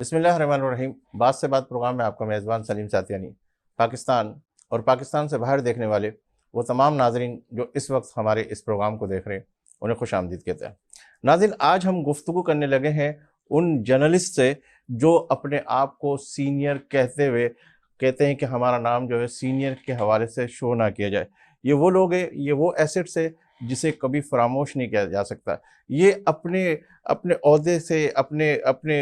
बिस्मिल्लाहिर्रहमानिर्रहीम। बात से बात प्रोग्राम में आपका मेज़बान सलीम सातियानी। पाकिस्तान और पाकिस्तान से बाहर देखने वाले वो तमाम नाज़रीन जो इस वक्त हमारे इस प्रोग्राम को देख रहे हैं, उन्हें खुश आमदीद कहते हैं। नाज़रीन, आज हम गुफ्तगू करने लगे हैं उन जर्नलिस्ट से जो अपने आप को सीनियर कहते हुए कहते हैं कि हमारा नाम जो है सीनियर के हवाले से शो ना किया जाए। ये वो लोग हैं, ये वो एसेट्स है जिसे कभी फरामोश नहीं किया जा सकता। ये अपने अपने ओहदे से अपने अपने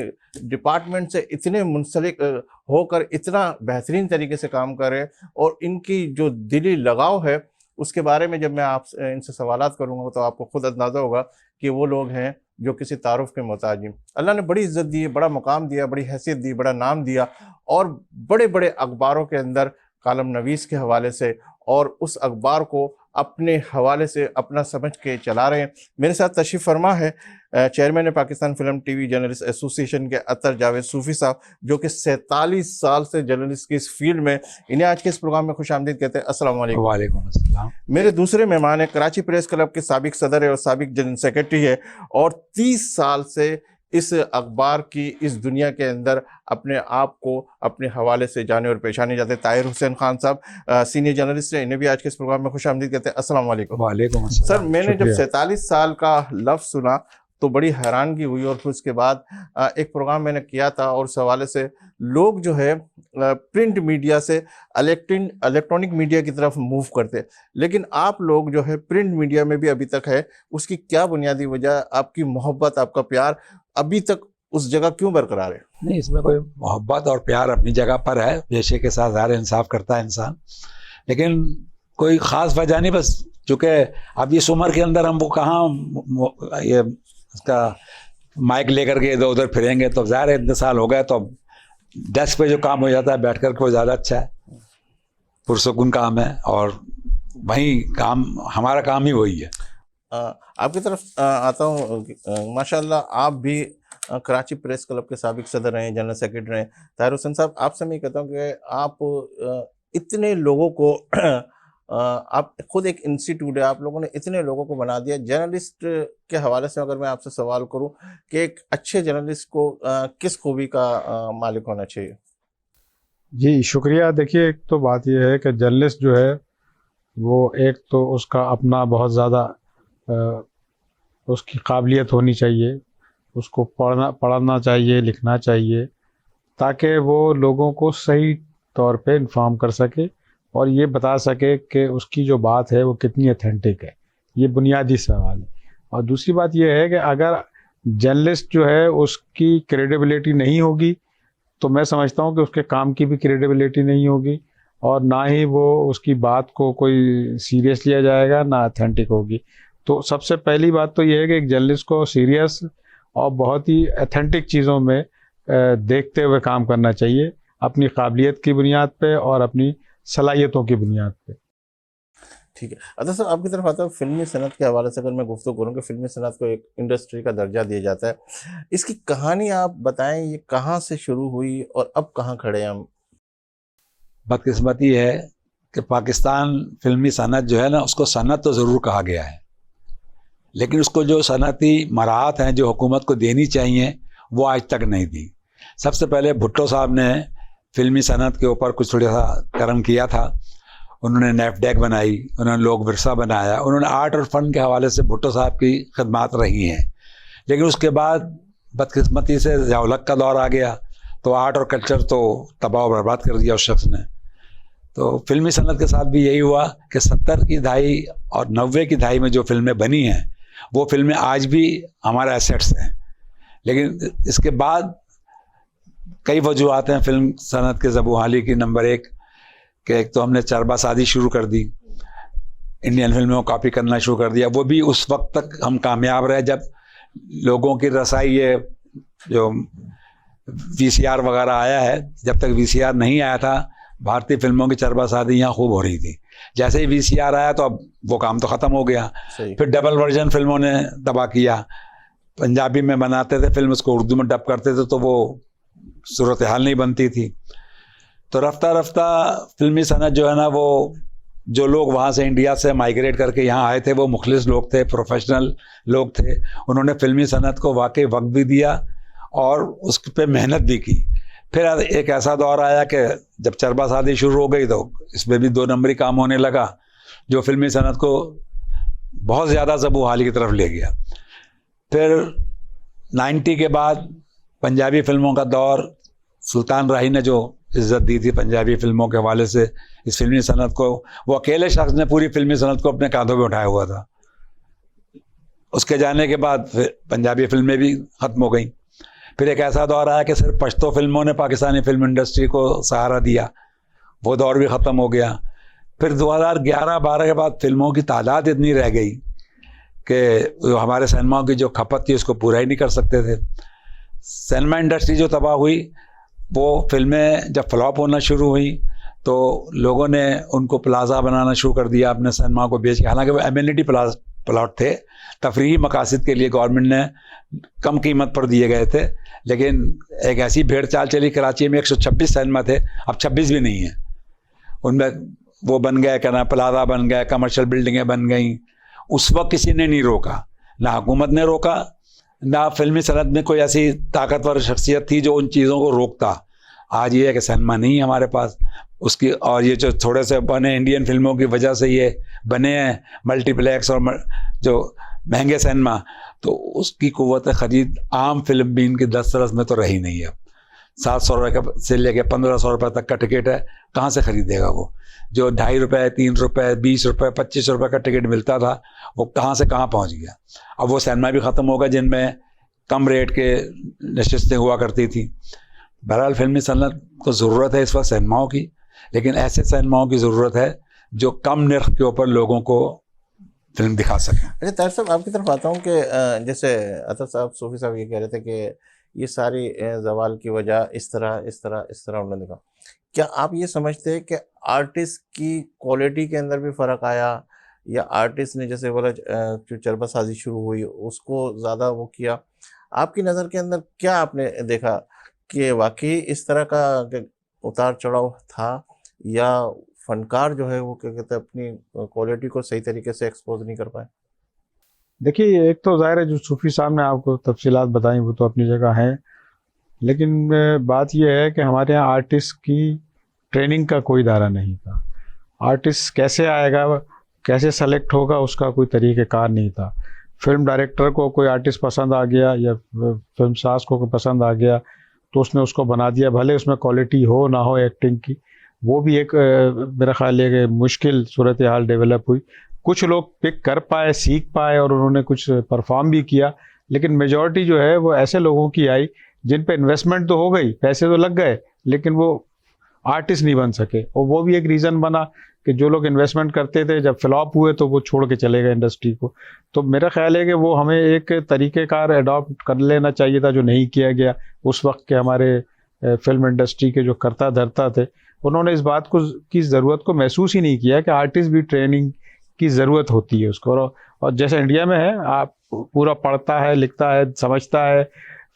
डिपार्टमेंट से इतने मुंसलिक होकर इतना बेहतरीन तरीके से काम कर रहे हैं, और इनकी जो दिली लगाव है उसके बारे में जब मैं आप इनसे सवालात करूँगा तो आपको खुद अंदाज़ा होगा कि वो लोग हैं जो किसी तारुफ के मोहताज नहीं। अल्लाह ने बड़ी इज़्ज़त दी, बड़ा मुकाम दिया, बड़ी हैसियत दी, बड़ा नाम दिया, और बड़े बड़े अखबारों के अंदर कालम नवीस के हवाले से और उस अखबार को अपने हवाले से अपना समझ के चला रहे हैं। मेरे साथ तशरीफ़ फरमा है chairman Pakistan film TV journalist association के अतर जावेद सूफ़ी साहब, जो कि 47 साल से जर्नलिस्ट की इस फील्ड में। इन्हें आज के इस प्रोग्राम में खुश आमदीद कहते हैं। अस्सलाम वालेकुम। वालेकुम अस्सलाम। मेरे दूसरे मेहमान है कराची प्रेस क्लब के साबिक सदर है और साबिक जनरल सेक्रेटरी है, और 30 साल से इस अखबार की इस दुनिया के अंदर अपने आप को अपने हवाले से जाने और पहचाने जाते हैं। ताहिर हुसैन खान साहब सीनियर जर्नलिस्ट हैं, इन्हें भी आज के इस प्रोग्राम में खुश आमदीद कहते हैं। अस्सलाम वालेकुम। वालेकुम अस्सलाम। सर, मैंने जब 47 साल का लफ्ज़ सुना तो बड़ी हैरानगी हुई, और फिर उसके बाद एक प्रोग्राम मैंने किया था और उस हवाले से लोग जो है प्रिंट मीडिया से इलेक्ट्रॉनिक मीडिया की तरफ मूव करते, लेकिन आप लोग जो है प्रिंट मीडिया में भी अभी तक है। उसकी क्या बुनियादी वजह, आपकी मोहब्बत, आपका प्यार अभी तक उस जगह क्यों बरकरार है? नहीं, इसमें कोई मोहब्बत और प्यार अपनी जगह पर है, पेशे के साथ ज़ाहिर इंसाफ करता है इंसान, लेकिन कोई ख़ास वजह नहीं। बस चूँकि अब इस उम्र के अंदर हम वो कहाँ ये उसका माइक लेकर के इधर उधर फिरेंगे, तो ज़ाहिर है इतने साल हो गए तो डेस्क पे जो काम हो जाता है बैठ कर के वो ज़्यादा अच्छा है, पुरसुकून काम है, और वही काम हमारा काम ही वही है। आपकी तरफ आता हूँ। माशाल्लाह आप भी कराची प्रेस क्लब के साबिक सदर हैं, जनरल सेक्रेटरी हैं। ताहिर हुसैन साहब, आपसे मैं कहता हूँ कि आप इतने लोगों को आप खुद एक इंस्टीट्यूट है, आप लोगों ने इतने लोगों को बना दिया। जर्नलिस्ट के हवाले से अगर मैं आपसे सवाल करूं कि एक अच्छे जर्नलिस्ट को किस खूबी का मालिक होना चाहिए? जी शुक्रिया। देखिए, एक तो बात यह है कि जर्नलिस्ट जो है वो एक तो उसका अपना बहुत ज़्यादा उसकी काबिलियत होनी चाहिए, उसको पढ़ना चाहिए, लिखना चाहिए, ताकि वो लोगों को सही तौर पे इन्फॉर्म कर सके और ये बता सके कि उसकी जो बात है वो कितनी ऑथेंटिक है। ये बुनियादी सवाल है। और दूसरी बात ये है कि अगर जर्नलिस्ट जो है उसकी क्रेडिबिलिटी नहीं होगी तो मैं समझता हूँ कि उसके काम की भी क्रेडिबिलिटी नहीं होगी, और ना ही वो उसकी बात को कोई सीरियस लिया जाएगा, ना ऑथेंटिक होगी। तो सबसे पहली बात तो ये है कि एक जर्नलिस्ट को सीरियस और बहुत ही ऑथेंटिक चीज़ों में देखते हुए काम करना चाहिए, अपनी काबिलियत की बुनियाद पे और अपनी सलाहियतों की बुनियाद पे। ठीक है। अच्छा सर, आपकी तरफ आता है फिल्मी सनत के हवाले से अगर मैं गुफ्तगू करूँ कि फिल्मी सनत को एक इंडस्ट्री का दर्जा दिया जाता है, इसकी कहानी आप बताएं, ये कहाँ से शुरू हुई और अब कहाँ खड़े हैं हम? बदकिस्मती है कि पाकिस्तान फिल्मी सनत जो है ना, उसको सनत तो ज़रूर कहा गया है, लेकिन उसको जो सनती मराहत हैं जो हुकूमत को देनी चाहिए वो आज तक नहीं दी। सबसे पहले भुट्टो साहब ने फिल्मी सनत के ऊपर कुछ थोड़ा सा कर्म किया था। उन्होंने नेफडेक बनाई, उन्होंने लोक विरसा बनाया, उन्होंने आर्ट और फन के हवाले से भुट्टो साहब की खदमात रही हैं। लेकिन उसके बाद बदकिस्मती से ज़िया-उल-हक का दौर आ गया, तो आर्ट और कल्चर तो तबाह बर्बाद कर दिया उस शख्स ने। तो फिल्मी सनत के साथ भी यही हुआ कि 70 की दहाई और 90 की दहाई में जो फिल्में बनी हैं वो फिल्में आज भी हमारे एसेट्स हैं। लेकिन इसके बाद कई वजूहत हैं फिल्म सनत के ज़बूहाली की। नंबर एक कि एक तो हमने चरबासादी शुरू कर दी, इंडियन फिल्मों को कॉपी करना शुरू कर दिया। वो भी उस वक्त तक हम कामयाब रहे जब लोगों की रसाई ये जो VCR वगैरह आया है। जब तक VCR नहीं आया था भारतीय फिल्मों की चरबासादी यहाँ खूब हो रही थी। जैसे ही VCR आया तो अब वो काम तो ख़त्म हो गया। फिर डबल वर्जन फिल्मों ने तबाह किया। पंजाबी में बनाते थे फिल्म, उसको उर्दू में डब करते थे तो वो सूरत हाल नहीं बनती थी। तो रफ्ता रफ्ता फिल्मी सनत जो है ना, वो जो लोग वहाँ से इंडिया से माइग्रेट करके यहाँ आए थे वो मुखलिस लोग थे, प्रोफेशनल लोग थे। उन्होंने फिल्मी सनत को वाकई वक्त भी दिया और उस पे मेहनत भी की। फिर एक ऐसा दौर आया कि जब चरबासादी शुरू हो गई तो इसमें भी 2 नंबरी काम होने लगा, जो फिल्मी सनत को बहुत ज़्यादा ज़बूहाली की तरफ ले गया। फिर 90 के बाद पंजाबी फिल्मों का दौर, सुल्तान राही ने जो इज्जत दी थी पंजाबी फिल्मों के हवाले से इस फिल्मी सनत को, वो अकेले शख्स ने पूरी फिल्मी सनत को अपने कांधों पे उठाया हुआ था। उसके जाने के बाद फिर पंजाबी फिल्में भी ख़त्म हो गई। फिर एक ऐसा दौर आया कि सिर्फ पश्तो फिल्मों ने पाकिस्तानी फिल्म इंडस्ट्री को सहारा दिया, वो दौर भी ख़त्म हो गया। फिर 2011-12 के बाद फिल्मों की तादाद इतनी रह गई कि हमारे सिनेमाओं की जो खपत थी उसको पूरा ही नहीं कर सकते थे। सिनेमा इंडस्ट्री जो तबाह हुई, वो फिल्में जब फ्लॉप होना शुरू हुई तो लोगों ने उनको प्लाजा बनाना शुरू कर दिया अपने सिनेमा को बेच के। हालांकि वो एमिनिटी प्लॉट थे, तफरीही मकासद के लिए गवर्नमेंट ने कम कीमत पर दिए गए थे, लेकिन एक ऐसी भेड़ चाल चली। कराची में 126 सिनेमा थे, अब 26 भी नहीं है। उनमें वो बन गए, क्या ना प्लाजा बन गए, कमर्शियल बिल्डिंगें बन गई। उस वक्त किसी ने नहीं रोका, ना हुकूमत ने रोका, ना फिल्मी सनत में कोई ऐसी ताकतवर शख्सियत थी जो उन चीज़ों को रोकता। आज ये है कि सिनेमा नहीं है हमारे पास उसकी, और ये जो थोड़े से बने इंडियन फिल्मों की वजह से ये बने हैं मल्टीप्लेक्स और जो महंगे सिनेमा, तो उसकी कुव्वत ख़रीद आम फिल्म भी इनकी दस्तरस में तो रही नहीं है। 700 रुपये से लेकर 1500 रुपये तक का टिकट है, कहाँ से ख़रीदेगा वो? जो 2.5 रुपये, 3 रुपये, 20 रुपये, 25 रुपये का टिकट मिलता था, वो कहाँ से कहाँ पहुँच गया। अब वो सिनेमा भी ख़त्म होगा जिनमें कम रेट के नशिस्तें हुआ करती थी। बहरहाल फिल्मी सनत को ज़रूरत है इस वक्त सिनेमाओं की, लेकिन ऐसे सिनेमाओं की ज़रूरत है जो कम निर्ख के ऊपर लोगों को फिल्म दिखा सकें। अच्छा ताहिर साहब, आपकी तरफ आता हूँ कि जैसे अतर साहब, सूफी साहब ये कह रहे थे कि ये सारी जवाल की वजह इस तरह उन्होंने कहा। क्या आप ये समझते हैं कि आर्टिस्ट की क्वालिटी के अंदर भी फ़र्क आया, या आर्टिस्ट ने जैसे बोला जो चरबासाजी शुरू हुई उसको ज़्यादा वो किया? आपकी नज़र के अंदर क्या आपने देखा कि वाकई इस तरह का उतार चढ़ाव था, या फनकार जो है वो क्या कहते हैं अपनी क्वालिटी को सही तरीके से एक्सपोज नहीं कर पाए? देखिए, एक तो ज़ाहिर है जो सूफ़ी साहब ने आपको तफसीलात बताई वो तो अपनी जगह हैं, लेकिन बात यह है कि हमारे यहाँ आर्टिस्ट की ट्रेनिंग का कोई दायरा नहीं था। आर्टिस्ट कैसे आएगा, कैसे सेलेक्ट होगा, उसका कोई तरीक़ेकार नहीं था। फिल्म डायरेक्टर को कोई आर्टिस्ट पसंद आ गया या फिल्म साज को कोई पसंद आ गया तो उसने उसको बना दिया, भले उसमें क्वालिटी हो ना हो एक्टिंग की। वो भी एक मेरा ख्याल है कि मुश्किल सूरत हाल डेवलप हुई। कुछ लोग पिक कर पाए, सीख पाए और उन्होंने कुछ परफॉर्म भी किया, लेकिन मेजॉरिटी जो है वो ऐसे लोगों की आई जिन पे इन्वेस्टमेंट तो हो गई, पैसे तो लग गए, लेकिन वो आर्टिस्ट नहीं बन सके। और वो भी एक रीज़न बना कि जो लोग इन्वेस्टमेंट करते थे जब फ्लॉप हुए तो वो छोड़ के चले गए इंडस्ट्री को। तो मेरा ख्याल है कि वो हमें एक तरीक़ेकार अडॉप्ट कर लेना चाहिए था जो नहीं किया गया। उस वक्त के हमारे फिल्म इंडस्ट्री के जो करता धरता थे उन्होंने इस बात को की ज़रूरत को महसूस ही नहीं किया कि आर्टिस्ट भी ट्रेनिंग की ज़रूरत होती है उसको। और जैसे इंडिया में है, आप पूरा पढ़ता है, लिखता है, समझता है,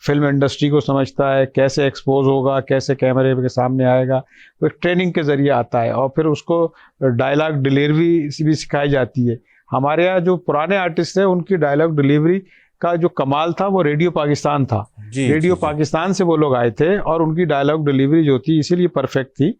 फिल्म इंडस्ट्री को समझता है, कैसे एक्सपोज होगा, कैसे कैमरे के सामने आएगा, तो ट्रेनिंग के ज़रिए आता है। और फिर उसको डायलॉग डिलीवरी भी सिखाई जाती है। हमारे यहाँ जो पुराने आर्टिस्ट हैं उनकी डायलॉग डिलीवरी का जो कमाल था वो रेडियो पाकिस्तान था। रेडियो पाकिस्तान से वो लोग आए थे और उनकी डायलॉग डिलीवरी जो थी इसीलिए परफेक्ट थी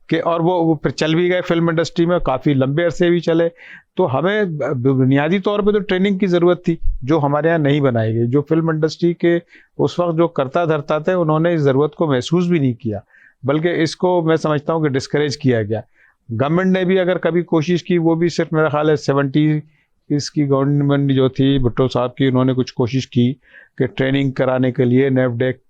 कि, और वो फिर चल भी गए फिल्म इंडस्ट्री में, काफ़ी लंबे अरसे भी चले। तो हमें बुनियादी तौर पे तो ट्रेनिंग की ज़रूरत थी जो हमारे यहाँ नहीं बनाई गई। जो फिल्म इंडस्ट्री के उस वक्त जो करता धरता थे उन्होंने इस ज़रूरत को महसूस भी नहीं किया, बल्कि इसको मैं समझता हूँ कि डिस्करेज किया गया। गवर्नमेंट ने भी अगर कभी कोशिश की, वो भी सिर्फ मेरा ख्याल है 70 इसकी गवर्नमेंट जो थी भुट्टो साहब की, उन्होंने कुछ कोशिश की कि ट्रेनिंग कराने के लिए नेफडेक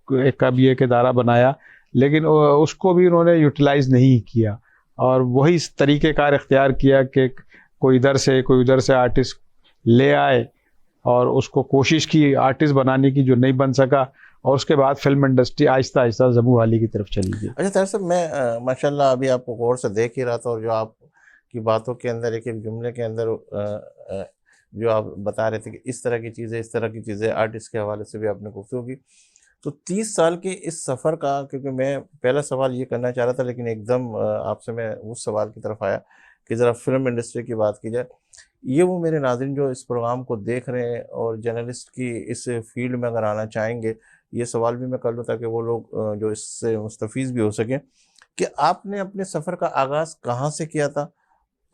का भी एक इदारा बनाया, लेकिन उसको भी उन्होंने यूटिलाइज़ नहीं किया। और वही तरीक़ेकार इख्तियार किया कि कोई इधर से कोई उधर से आर्टिस्ट ले आए और उसको कोशिश की आर्टिस्ट बनाने की जो नहीं बन सका, और उसके बाद फिल्म इंडस्ट्री आहिस्ता आहिस्ता ज़बूहाली की तरफ चली गई। अच्छा ताहिर साहब, मैं माशाल्लाह अभी आपको गौर से देख ही रहा था, और जो आपकी बातों के अंदर एक एक जुमले के अंदर जो आप बता रहे थे कि इस तरह की चीज़ें आर्टिस्ट के हवाले से भी आपने गुफ्तगू की। तो 30 साल के इस सफ़र का, क्योंकि मैं पहला सवाल ये करना चाह रहा था लेकिन एकदम आपसे मैं उस सवाल की तरफ आया कि ज़रा फिल्म इंडस्ट्री की बात की जाए ये वो मेरे नाज़रीन जो इस प्रोग्राम को देख रहे हैं और जर्नलिस्ट की इस फील्ड में अगर आना चाहेंगे, ये सवाल भी मैं कर लूँ ताकि वो लोग जो इससे मुस्तफ़ीज़ भी हो सकें कि आपने अपने सफ़र का आगाज़ कहाँ से किया था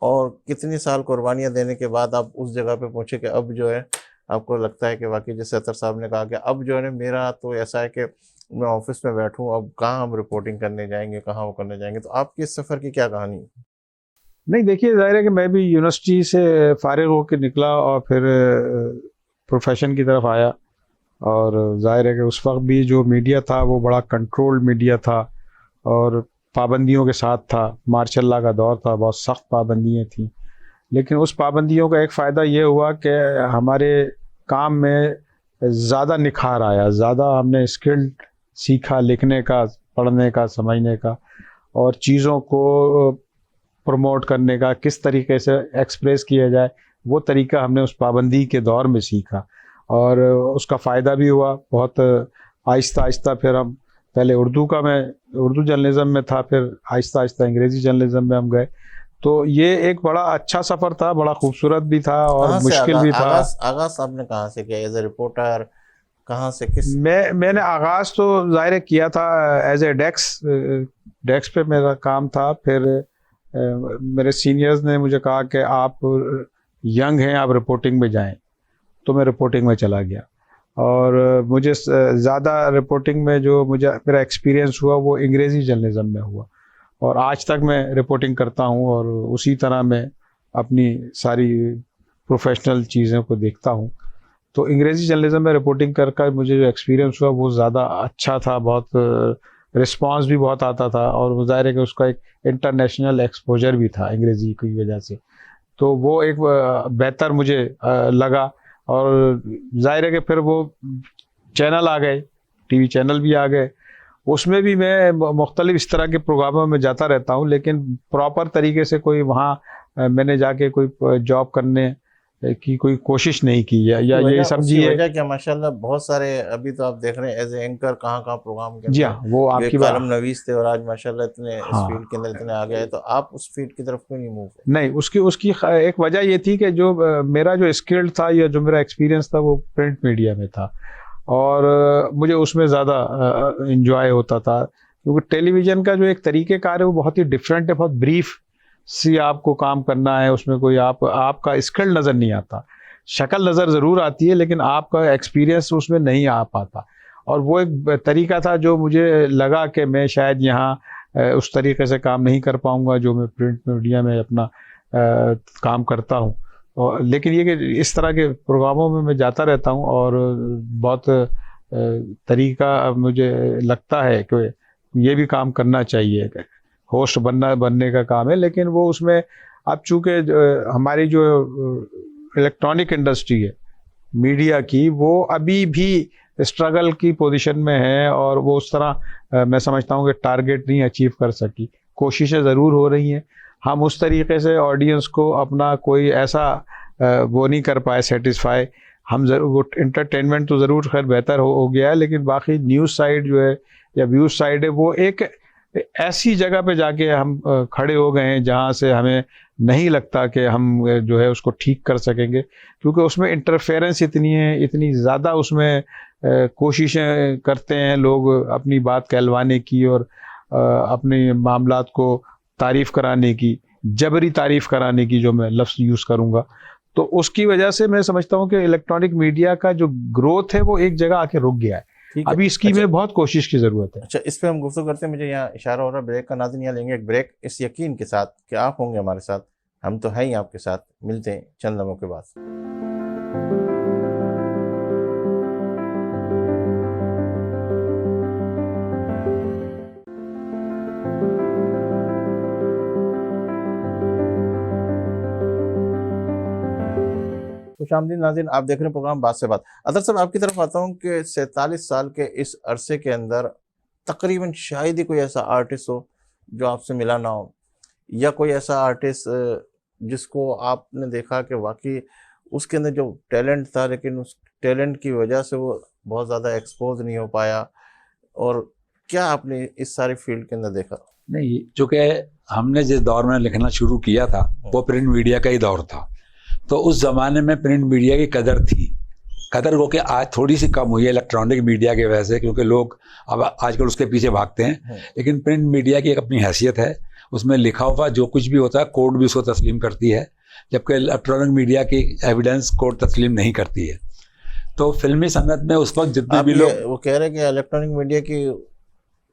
और कितनी साल कुर्बानियाँ देने के बाद आप उस जगह पे पहुँचे कि अब जो है आपको लगता है कि वाक़ई जैसे अतर साहब ने कहा कि अब जो है ना मेरा तो ऐसा है कि मैं ऑफ़िस में बैठूँ, अब कहाँ हम रिपोर्टिंग करने जाएँगे, कहाँ वो करने जाएँगे। तो आपके इस सफ़र की क्या कहानी है? नहीं, देखिए ज़ाहिर है कि मैं भी यूनिवर्सिटी से फ़ारिग होकर निकला और फिर प्रोफेशन की तरफ आया। और ज़ाहिर है कि उस वक्त भी जो मीडिया था वो बड़ा कंट्रोल्ड मीडिया था और पाबंदियों के साथ था। मार्शल लॉ का दौर था, बहुत सख्त पाबंदियाँ थीं। लेकिन उस पाबंदियों का एक फ़ायदा ये हुआ कि हमारे काम में ज़्यादा निखार आया, ज़्यादा हमने स्किल सीखा, लिखने का, पढ़ने का, समझने का और चीज़ों को प्रमोट करने का, किस तरीके से एक्सप्रेस किया जाए, वो तरीका हमने उस पाबंदी के दौर में सीखा और उसका फ़ायदा भी हुआ। बहुत आहिस्ता आहिस्ता फिर हम पहले मैं उर्दू जर्नलिज़म में था, फिर आहिस्ता आहिस्ता अंग्रेज़ी जर्नलिज़म में हम गए। तो ये एक बड़ा अच्छा सफ़र था, बड़ा खूबसूरत भी था और कहाँ से मुश्किल भी था। आगाज़ आपने कहाँ से किया एज़ अ रिपोर्टर? कहाँ से किस मैंने आगाज़ तो ज़ाहिर है किया था एज ए डेस्क पे मेरा काम था। फिर मेरे सीनियर्स ने मुझे कहा कि आप यंग हैं, आप रिपोर्टिंग में जाएं, तो मैं रिपोर्टिंग में चला गया और मुझे ज़्यादा रिपोर्टिंग में जो मेरा एक्सपीरियंस हुआ वो अंग्रेज़ी जर्नलिज़म में हुआ और आज तक मैं रिपोर्टिंग करता हूं और उसी तरह मैं अपनी सारी प्रोफेशनल चीज़ों को देखता हूं। तो अंग्रेज़ी जर्नलिज़म में रिपोर्टिंग कर मुझे जो एक्सपीरियंस हुआ वो ज़्यादा अच्छा था, बहुत रिस्पांस भी बहुत आता था और ज़ाहिर है कि उसका एक इंटरनेशनल एक्सपोजर भी था अंग्रेज़ी की वजह से। तो वो एक बेहतर मुझे लगा और ज़ाहिर है कि फिर वो चैनल आ गए, टीवी चैनल भी आ गए। उसमें भी मैं मुख्तलिफ इस तरह के प्रोग्रामों में जाता रहता हूँ, लेकिन प्रॉपर तरीके से कोई वहाँ मैंने जाके कोई जॉब करने की कोई कोशिश नहीं की है या ये उसकी समझिए। वजह क्या माशाल्लाह बहुत सारे अभी तो आप देख रहे हैं एज ए एंकर कहाँ प्रोग्राम के जी अंदर हाँ, वो जो आपकी एक बात। कॉलम नवीस थे और आज माशाल्लाह इतने इस हाँ, फील्ड के अंदर इतने आ गए, तो आप उस फील्ड की तरफ क्यों नहीं मूव हुए? नहीं, उसकी उसकी एक वजह ये थी कि जो मेरा जो स्किल था या जो मेरा एक्सपीरियंस था वो प्रिंट मीडिया में था और मुझे उसमें ज़्यादा इंजॉय होता था क्योंकि टेलीविज़न का जो एक तरीक़ेकार है वो बहुत ही डिफरेंट है, बहुत ब्रीफ सी आपको काम करना है, उसमें कोई आपका स्किल नज़र नहीं आता। शक्ल नज़र ज़रूर आती है लेकिन आपका एक्सपीरियंस उसमें नहीं आ पाता और वो एक तरीका था जो मुझे लगा कि मैं शायद यहाँ उस तरीके से काम नहीं कर पाऊँगा जो मैं प्रिंट मीडिया में अपना काम करता हूँ। और लेकिन ये कि इस तरह के प्रोग्रामों में मैं जाता रहता हूँ और बहुत तरीका मुझे लगता है कि ये भी काम करना चाहिए। होस्ट बनने का काम है, लेकिन वो उसमें अब चूँकि हमारी जो इलेक्ट्रॉनिक इंडस्ट्री है मीडिया की, वो अभी भी स्ट्रगल की पोजीशन में है और वो उस तरह मैं समझता हूँ कि टारगेट नहीं अचीव कर सकी। कोशिशें ज़रूर हो रही हैं, हम उस तरीके से ऑडियंस को अपना कोई ऐसा वो नहीं कर पाए सेटिस्फाई। हम ज़रूर वो एंटरटेनमेंट तो ज़रूर खैर बेहतर हो गया है, लेकिन बाकी न्यूज़ साइड जो है या व्यूज़ साइड है वो एक ऐसी जगह पे जाके हम खड़े हो गए हैं जहाँ से हमें नहीं लगता कि हम जो है उसको ठीक कर सकेंगे, क्योंकि उसमें इंटरफेरेंस इतनी है, इतनी ज़्यादा उसमें कोशिशें करते हैं लोग अपनी बात कहलवाने की और अपने मामलात को तारीफ़ कराने की, जबरी तारीफ़ कराने की, जो मैं लफ्ज़ यूज़ करूँगा। तो उसकी वजह से मैं समझता हूँ कि इलेक्ट्रॉनिक मीडिया का जो ग्रोथ है वो एक जगह आके रुक गया है। ठीक है। अभी इसकी में बहुत कोशिश की ज़रूरत है। अच्छा, इस पे हम गुफ्तगू करते हैं, मुझे यहाँ इशारा हो रहा है ब्रेक का। नाज़रीन, यहाँ लेंगे एक ब्रेक इस यकीन के साथ कि आप होंगे हमारे साथ, हम तो हैं ही आपके साथ। मिलते हैं चंद लम्हों के बाद। खुशामदीद नाज़रीन, आप देख रहे हैं प्रोग्राम बात से बात। अदर साहब, आपकी तरफ आता हूँ कि 47 साल के इस अरसे के अंदर तकरीबन शायद ही कोई ऐसा आर्टिस्ट हो जो आपसे मिला ना हो, या कोई ऐसा आर्टिस्ट जिसको आपने देखा कि वाकई उसके अंदर जो टैलेंट था लेकिन उस टैलेंट की वजह से वो बहुत ज़्यादा एक्सपोज नहीं हो पाया, और क्या आपने इस सारी फील्ड के अंदर देखा? नहीं, चूँकि हमने जिस दौर में लिखना शुरू किया था वो प्रिंट मीडिया का ही दौर था, तो उस ज़माने में प्रिंट मीडिया की कदर थी, कदर हो के आज थोड़ी सी कम हुई है इलेक्ट्रॉनिक मीडिया की वजह से, क्योंकि लोग अब आजकल उसके पीछे भागते हैं। लेकिन प्रिंट मीडिया की एक अपनी हैसियत है, उसमें लिखा हुआ जो कुछ भी होता है कोर्ट भी उसको तस्लीम करती है, जबकि इलेक्ट्रॉनिक मीडिया की एविडेंस कोर्ट तस्लीम नहीं करती है। तो फिल्मी सनत में उस वक्त जितने भी लोग वो कह रहे हैं कि इलेक्ट्रॉनिक मीडिया की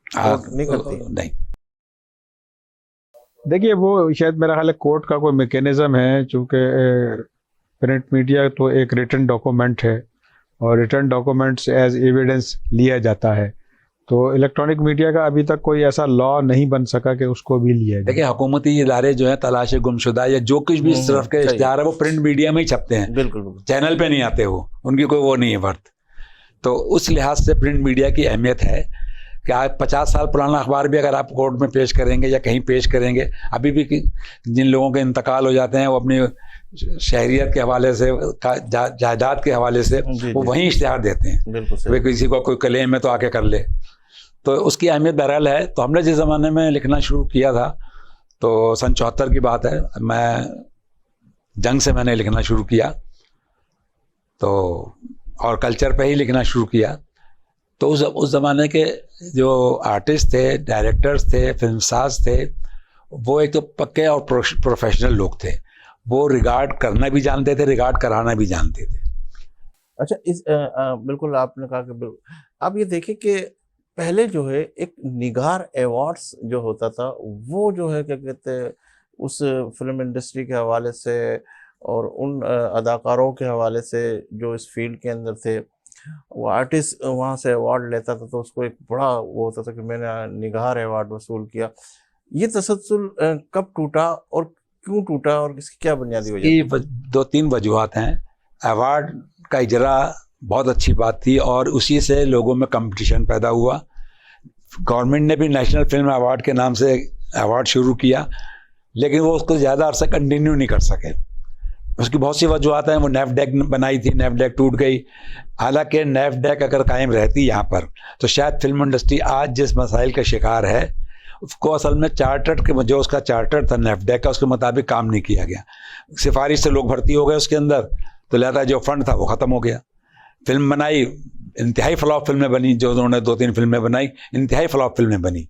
कोर्ट नहीं करती। नहीं, देखिए वो शायद मेरा ख्याल है कोर्ट का कोई मैकेनिज्म है, चूँकि प्रिंट मीडिया तो एक रिटन डॉक्यूमेंट है और रिटन डॉक्यूमेंट्स एज एविडेंस लिया जाता है, तो इलेक्ट्रॉनिक मीडिया का अभी तक कोई ऐसा लॉ नहीं बन सका कि उसको भी लिया जाए। देखिए हुकूमती इदारे जो है तलाश गुमशुदा या जो कुछ भी इस तरफ के इश्तिहार है वो प्रिंट मीडिया में ही छपते हैं, बिल्कुल चैनल पे नहीं आते, वो उनकी कोई वो नहीं है वर्थ। तो उस लिहाज से प्रिंट मीडिया की अहमियत है कि आज 50 साल पुराना अखबार भी अगर आप कोर्ट में पेश करेंगे या कहीं पेश करेंगे, अभी भी जिन लोगों के इंतकाल हो जाते हैं वो अपनी शहरियत के हवाले से, जायदाद के हवाले से वो वहीं इश्तिहार देते हैं, वे किसी को कोई क्लेम है तो आके कर ले। तो उसकी अहमियत बहरहाल है। तो हमने जिस ज़माने में लिखना शुरू किया था, तो सन 74 की बात है, मैं जंग से मैंने लिखना शुरू किया, तो और कल्चर पे ही लिखना शुरू किया। तो उस ज़माने के जो आर्टिस्ट थे, डायरेक्टर्स थे, फिल्मसाज थे, वो एक तो पक्के और प्रोफेशनल लोग थे, वो रिगार्ड करना भी जानते थे, रिगार्ड कराना भी जानते थे। अच्छा, इस बिल्कुल आपने कहा कि आप ये देखिए कि पहले जो है एक निगार अवार्ड्स जो होता था, वो जो है क्या कहते हैं उस फिल्म इंडस्ट्री के हवाले से और उन अदाकारों के हवाले से जो इस फील्ड के अंदर थे, वो आर्टिस्ट वहाँ से अवार्ड लेता था तो उसको एक बड़ा वो होता था कि मैंने निगार अवार्ड वसूल किया। ये तसलसल कब टूटा और क्यों टूटा और इसकी क्या बुनियादी वजह? 2-3 वजूहत हैं। अवार्ड का इजरा बहुत अच्छी बात थी और उसी से लोगों में कंपटीशन पैदा हुआ। गवर्नमेंट ने भी नेशनल फिल्म अवार्ड के नाम से अवार्ड शुरू किया, लेकिन वो उसको ज़्यादा अरसा कंटिन्यू नहीं कर सके। उसकी बहुत सी वजूहत हैं। वो नेफडेक बनाई थी, नेफडेक टूट गई। हालांकि नेफडेक अगर कायम रहती यहाँ पर तो शायद फिल्म इंडस्ट्री आज जिस मसाइल का शिकार है उसको असल में चार्टर्ड के जो उसका चार्टर था नेफडेक का, उसके मुताबिक काम नहीं किया गया। सिफारिश से लोग भर्ती हो गए उसके अंदर, तो लिहाजा जो फंड था वो ख़त्म हो गया। फिल्म बनाई, इंतहाई फ्लॉप फिल्में बनी, जो उन्होंने 2-3 फिल्में बनाई, इंतहाई फ्लॉप फिल्में बनी।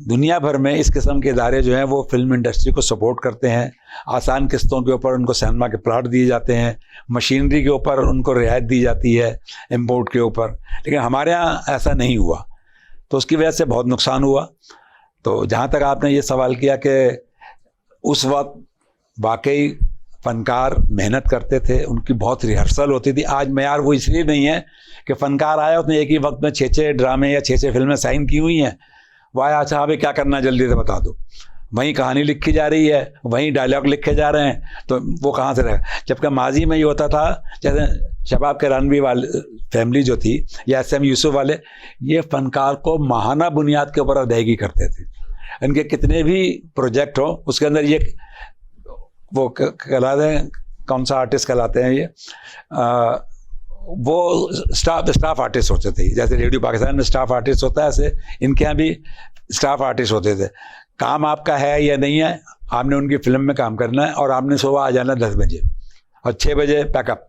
दुनिया भर में इस किस्म के इदारे जो हैं वो फिल्म इंडस्ट्री को सपोर्ट करते हैं। आसान किस्तों के ऊपर उनको सिनेमा के प्लाट दिए जाते हैं, मशीनरी के ऊपर उनको रियायत दी जाती है, इंपोर्ट के ऊपर। लेकिन हमारे यहाँ ऐसा नहीं हुआ, तो उसकी वजह से बहुत नुकसान हुआ। तो जहाँ तक आपने ये सवाल किया कि उस वक्त वाकई फ़नकार मेहनत करते थे, उनकी बहुत रिहर्सल होती थी। आज मेयार वो इसलिए नहीं है कि फ़नकार आया उसने एक ही वक्त में 6-6 ड्रामे या 6-6 फिल्में साइन की हुई हैं, वाह अच्छा हमें क्या करना जल्दी से बता दो, वहीं कहानी लिखी जा रही है, वहीं डायलॉग लिखे जा रहे हैं, तो वो कहाँ से रहेगा। जबकि माजी में ये होता था, जैसे शबाब के रानवी वाले फैमिली जो थी या SM यूसुफ वाले, ये फ़नकार को माहाना बुनियाद के ऊपर अदायगी करते थे। इनके कितने भी प्रोजेक्ट हो उसके अंदर ये वो कहलाते हैं, कौन सा आर्टिस्ट कहलाते हैं ये, वो स्टाफ आर्टिस्ट होते थे। जैसे रेडियो पाकिस्तान में स्टाफ आर्टिस्ट होता है, ऐसे इनके यहाँ भी स्टाफ आर्टिस्ट होते थे। काम आपका है या नहीं है, आपने उनकी फिल्म में काम करना है और आपने सुबह आ जाना 10 बजे और 6 बजे पैकअप।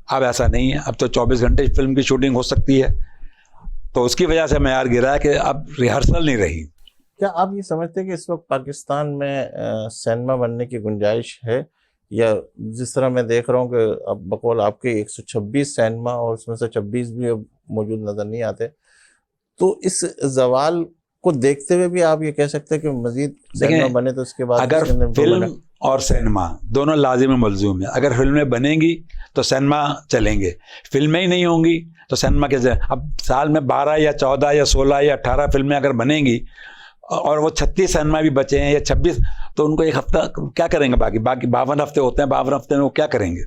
अब ऐसा नहीं है, अब तो 24 घंटे फिल्म की शूटिंग हो सकती है। तो उसकी वजह से मेयार गिरा है कि अब रिहर्सल नहीं रही। क्या आप ये समझते हैं कि इस वक्त पाकिस्तान में सिनेमा बनने की गुंजाइश है, या जिस तरह मैं देख रहा हूँ कि अब बकौल आपके 126 सिनेमा और उसमें से 26 भी अब मौजूद नज़र नहीं आते, तो इस जवाल को देखते हुए भी आप ये कह सकते हैं कि मजीद सिनेमा बने तो इसके बाद अगर फिल्म और सिनेमा दोनों लाजिम मलजूम है। अगर फिल्में बनेंगी तो सिनेमा चलेंगे, फिल्में ही नहीं होंगी तो सिनेमा कैसे। अब साल में 12 या 14 या 16 या 18 फिल्में अगर बनेंगी और वो 36 सिनेमा भी बचे हैं या 26, तो उनको एक हफ्ता क्या करेंगे? बाकी 52 हफ्ते होते हैं, 52 हफ्ते में वो क्या करेंगे?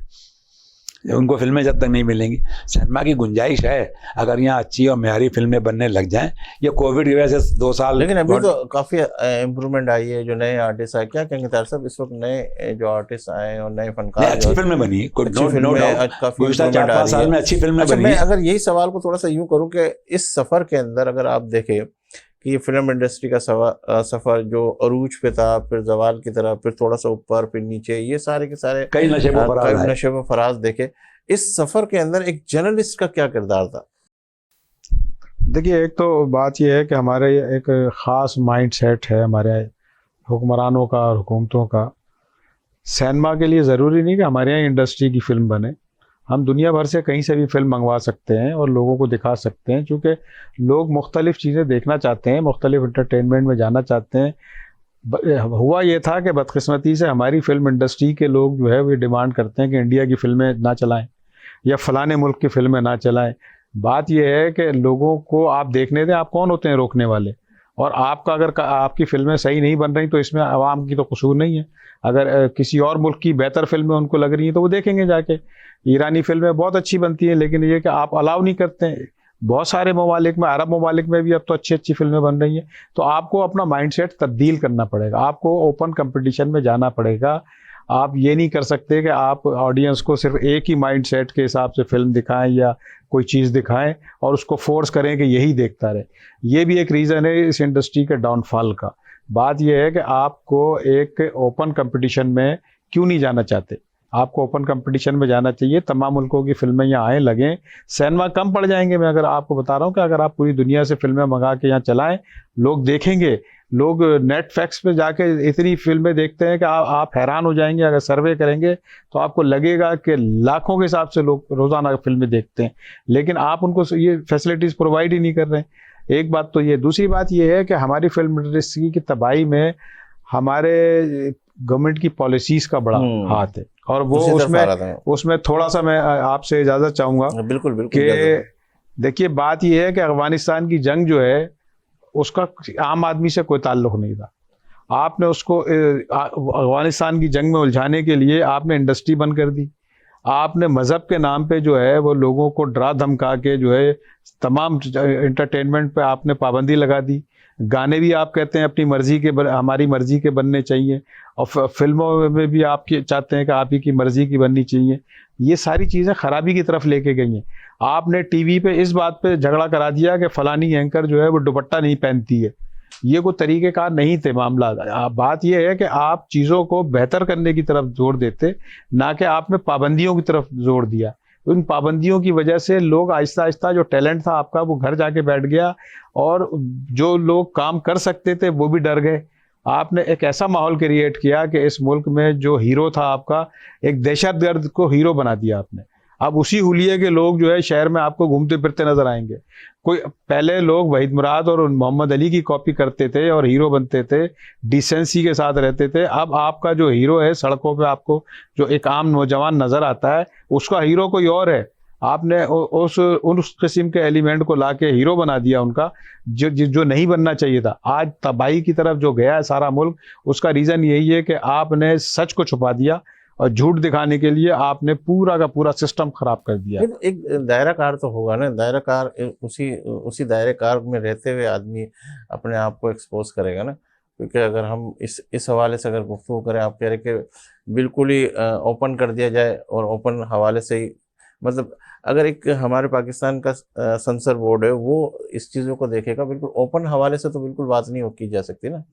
उनको फिल्में जब तक नहीं मिलेंगी। सिनेमा की गुंजाइश है अगर यहाँ अच्छी और मेयारी फिल्में बनने लग जाएं। ये कोविड की वजह से 2 साल, लेकिन अभी तो काफ़ी इम्प्रूवमेंट आई है, जो नए आर्टिस्ट आए। क्या कहेंगे तार साहब, इस वक्त नए जो आर्टिस्ट आए और नए फनकार, अच्छी फिल्में बनी, अच्छी फिल्में काफ़ी 4-5 साल में अच्छी फिल्में बनी। मैं अगर यही सवाल को थोड़ा सा यूँ करूँ कि इस सफ़र के अंदर अगर आप देखें कि ये फिल्म इंडस्ट्री का सफ़र जो अरूज पे था, फिर जवाल की तरफ, फिर थोड़ा सा ऊपर, फिर नीचे, ये सारे के सारे कई नशे में फरार कई है। नशे में फराज देखे। इस सफ़र के अंदर एक जर्नलिस्ट का क्या किरदार था? देखिए, एक तो बात यह है कि हमारे एक ख़ास माइंड सेट है हमारे हुक्मरानों का और हुकूमतों का। सिनेमा के लिए ज़रूरी नहीं कि हमारे यहाँ इंडस्ट्री की फ़िल्म बने। हम दुनिया भर से कहीं से भी फ़िल्म मंगवा सकते हैं और लोगों को दिखा सकते हैं, क्योंकि लोग मुख्तलिफ़ चीज़ें देखना चाहते हैं, मुख्तलिफ़ एंटरटेनमेंट में जाना चाहते हैं। हुआ ये था कि बदकिस्मती से हमारी फ़िल्म इंडस्ट्री के लोग जो है वो डिमांड करते हैं कि इंडिया की फ़िल्में ना चलाएँ या फ़लाने मुल्क की फ़िल्में ना चलाएँ। बात यह है कि लोगों को आप देखने दें, आप कौन होते हैं रोकने वाले? और आपका अगर आपकी फ़िल्में सही नहीं बन रही तो इसमें आवाम की तो कसूर नहीं है। अगर किसी और मुल्क की बेहतर फ़िल्में उनको लग रही हैं तो वो देखेंगे जाके। ईरानी फ़िल्में बहुत अच्छी बनती हैं, लेकिन ये कि आप अलाउ नहीं करते हैं। बहुत सारे ममालिक में, अरब ममालिक में भी अब तो अच्छी-अच्छी फ़िल्में बन रही हैं। तो आपको अपना माइंडसेट तब्दील करना पड़ेगा। आपको ओपन कॉम्पिटिशन में जाना पड़ेगा। आप ये नहीं कर सकते कि आप ऑडियंस को सिर्फ़ एक ही माइंडसेट के हिसाब से फ़िल्म दिखाएँ या कोई चीज़ दिखाएँ और उसको फ़ोर्स करें कि यही देखता रहे। ये भी एक रीज़न है इस इंडस्ट्री के डाउनफॉल का। बात ये है कि आपको एक ओपन कॉम्पिटिशन में क्यों नहीं जाना चाहते? आपको ओपन कॉम्पिटिशन में जाना चाहिए। तमाम मुल्कों की फ़िल्में यहाँ आएँ, लगें। सिनेमा कम पड़ जाएँगे। मैं अगर आपको बता रहा हूँ कि अगर आप पूरी दुनिया से फ़िल्में मँगा के यहाँ चलाएँ, लोग देखेंगे। लोग नेटफ्लिक्स पे जाके इतनी फ़िल्में देखते हैं कि आप हैरान हो जाएँगे। अगर सर्वे करेंगे तो आपको लगेगा कि लाखों के हिसाब से लोग रोज़ाना फ़िल्में देखते हैं। लेकिन आप उनको ये फैसिलिटीज़ प्रोवाइड ही नहीं कर रहे हैं। एक बात तो ये। दूसरी बात ये है कि हमारी फ़िल्म इंडस्ट्री की तबाही में हमारे गवर्नमेंट की पॉलिसीज़ का बड़ा हाथ है। और वो उसी तरफ आ रहा था। उसमें थोड़ा-सा मैं आपसे इजाज़त चाहूँगा बिल्कुल, बिल्कुल। कि देखिए, बात ये है कि अफ़गानिस्तान की जंग जो है, उसका आम आदमी से कोई ताल्लुक़ नहीं था। आपने उसको अफ़गानिस्तान की जंग में उलझाने के लिए आपने इंडस्ट्री बंद कर दी। आपने मज़हब के नाम पे जो है वो लोगों को डरा धमका के जो है तमाम एंटरटेनमेंट पे आपने पाबंदी लगा दी। गाने भी आप कहते हैं अपनी मर्ज़ी के हमारी मर्ज़ी के बनने चाहिए, और फ़िल्मों में भी आप चाहते हैं कि आप ही की मर्ज़ी की बननी चाहिए। ये सारी चीज़ें ख़राबी की तरफ लेके गई हैं। आपने टीवी पे इस बात पे झगड़ा करा दिया कि फ़लानी एंकर जो है वो दुपट्टा नहीं पहनती है। ये कोई तरीक़ेकार नहीं थे मामला। बात ये है कि आप चीज़ों को बेहतर करने की तरफ ज़ोर देते, ना कि आपने पाबंदियों की तरफ ज़ोर दिया। उन पाबंदियों की वजह से लोग आहिस्ता-आहिस्ता, जो टैलेंट था आपका वो घर जाके बैठ गया, और जो लोग काम कर सकते थे वो भी डर गए। आपने एक ऐसा माहौल क्रिएट किया कि इस मुल्क में जो हीरो था आपका, एक दहशतगर्द को हीरो बना दिया आपने। अब उसी हुलिये के लोग जो है शहर में आपको घूमते फिरते नज़र आएँगे। कोई पहले लोग वहीद मुराद और मोहम्मद अली की कॉपी करते थे और हीरो बनते थे, डिसेंसी के साथ रहते थे। अब आपका जो हीरो है सड़कों पे आपको जो एक आम नौजवान नज़र आता है, उसका हीरो कोई और है। आपने उस किस्म के एलिमेंट को लाके हीरो बना दिया उनका, जो नहीं बनना चाहिए था। आज तबाही की तरफ जो गया है सारा मुल्क, उसका रीज़न यही है कि आपने सच को छुपा दिया और झूठ दिखाने के लिए आपने पूरा का पूरा सिस्टम खराब कर दिया। एक दायरा कार तो होगा ना, दायरा कार उसी दायरे कार में रहते हुए आदमी अपने आप को एक्सपोज करेगा ना। क्योंकि अगर हम इस हवाले से अगर गुफ्तगू करें, आप कह रहे कि बिल्कुल ही ओपन कर दिया जाए और ओपन हवाले से ही, मतलब अगर एक हमारे पाकिस्तान का सेंसर बोर्ड है वो इस चीज़ों को देखेगा, बिल्कुल ओपन हवाले से तो बिल्कुल बात नहीं की जा सकती ना।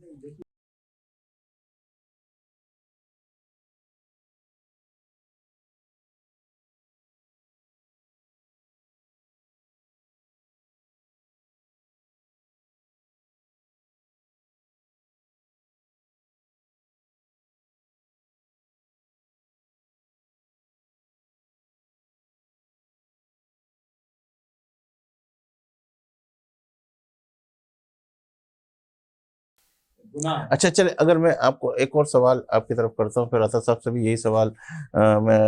अच्छा, चले अगर मैं आपको एक और सवाल आपकी तरफ करता हूँ, फिर अता साहब से भी यही सवाल मैं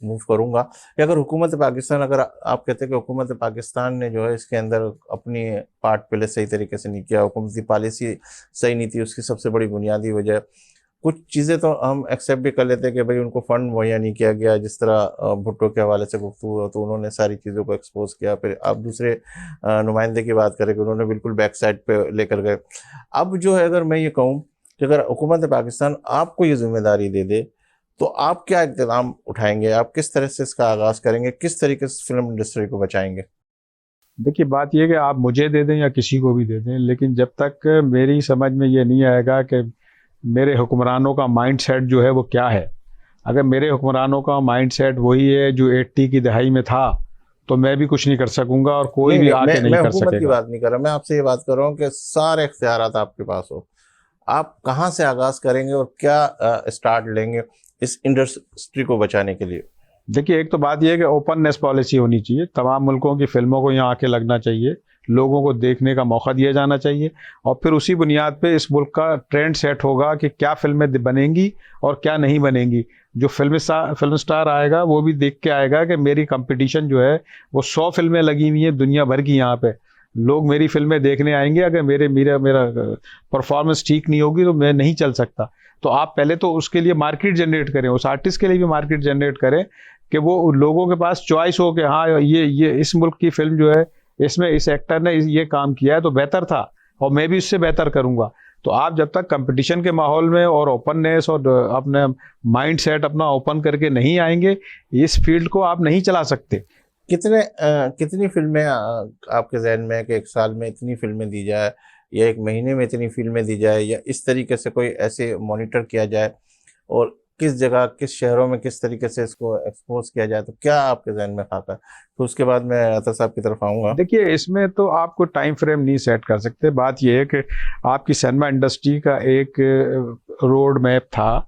मूव करूँगा कि अगर हुकूमत पाकिस्तान, अगर आप कहते हैं कि हुकूमत पाकिस्तान ने जो है इसके अंदर अपनी पार्ट पहले सही तरीके से नहीं किया, हुकूमती पॉलिसी सही नहीं थी, उसकी सबसे बड़ी बुनियादी वजह, कुछ चीज़ें तो हम एक्सेप्ट भी कर लेते हैं कि भाई उनको फ़ंड मुहैया नहीं किया गया, जिस तरह भुट्टो के हवाले से गुफ्तगू हो तो उन्होंने सारी चीज़ों को एक्सपोज़ किया। फिर आप दूसरे नुमाइंदे की बात करें कि उन्होंने बिल्कुल बैक साइड पे लेकर गए। अब जो है, अगर मैं ये कहूँ कि अगर हुकूमत पाकिस्तान आपको ये ज़िम्मेदारी दे दे, तो आप क्या इक़दाम उठाएँगे? आप किस तरह से इसका आगाज़ करेंगे? किस तरीके से फ़िल्म इंडस्ट्री को बचाएँगे? देखिए बात ये है कि आप मुझे दे दें या किसी को भी दे दें, लेकिन जब तक मेरी समझ में ये नहीं आएगा कि मेरे हुक्मरानों का माइंडसेट जो है वो क्या है। अगर मेरे हुक्मरानों का माइंडसेट वही है जो 80 की दहाई में था, तो मैं भी कुछ नहीं कर सकूंगा और कोई नहीं भी नहीं, आके नहीं मैं कर हुकूमत की सकेगा। बात नहीं कर रहा, मैं आपसे ये बात कर रहा हूँ कि सारे इख्तियारात आपके पास हो, आप कहाँ से आगाज करेंगे और क्या स्टार्ट लेंगे इस इंडस्ट्री को बचाने के लिए? देखिए एक तो बात यह है कि ओपननेस पॉलिसी होनी चाहिए, तमाम मुल्कों की फिल्मों को यहाँ आके लगना चाहिए, लोगों को देखने का मौका दिया जाना चाहिए, और फिर उसी बुनियाद पे इस मुल्क का ट्रेंड सेट होगा कि क्या फिल्में बनेंगी और क्या नहीं बनेंगी। जो फिल्म स्टार आएगा वो भी देख के आएगा कि मेरी कंपटीशन जो है वो 100 फिल्में लगी हुई हैं दुनिया भर की, यहाँ पे लोग मेरी फिल्में देखने आएंगे। अगर मेरे मेरा मेरा परफॉर्मेंस ठीक नहीं होगी तो मैं नहीं चल सकता। तो आप पहले तो उसके लिए मार्केट जनरेट करें, उस आर्टिस्ट के लिए भी मार्केट जनरेट करें कि वो लोगों के पास चॉइस हो कि हाँ ये इस मुल्क की फिल्म जो है इसमें इस एक्टर ने ये काम किया है तो बेहतर था और मैं भी इससे बेहतर करूंगा। तो आप जब तक कंपटीशन के माहौल में और ओपननेस और अपने माइंड सेट अपना ओपन करके नहीं आएंगे, इस फील्ड को आप नहीं चला सकते। कितनी फिल्में आपके जहन में है कि एक साल में इतनी फिल्में दी जाए या एक महीने में इतनी फिल्में दी जाए, या इस तरीके से कोई ऐसे मॉनिटर किया जाए और किस जगह किस शहरों में किस तरीके से इसको एक्सपोज किया जाए, तो क्या आपके जहन में खाता है? तो उसके बाद मैं अतर साहब की तरफ आऊँगा। देखिए इसमें तो आपको टाइम फ्रेम नहीं सेट कर सकते। बात यह है कि आपकी सिनेमा इंडस्ट्री का एक रोड मैप था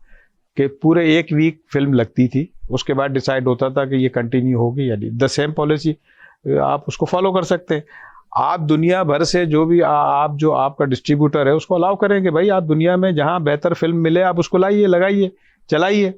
कि पूरे एक वीक फिल्म लगती थी, उसके बाद डिसाइड होता था कि ये कंटिन्यू होगी या नहीं। द सेम पॉलिसी आप उसको फॉलो कर सकते हैं। आप दुनिया भर से जो भी आप जो आपका डिस्ट्रीब्यूटर है उसको अलाउ करें कि भाई आप दुनिया में जहां बेहतर फिल्म मिले आप उसको लाइए, लगाइए, चलाइए,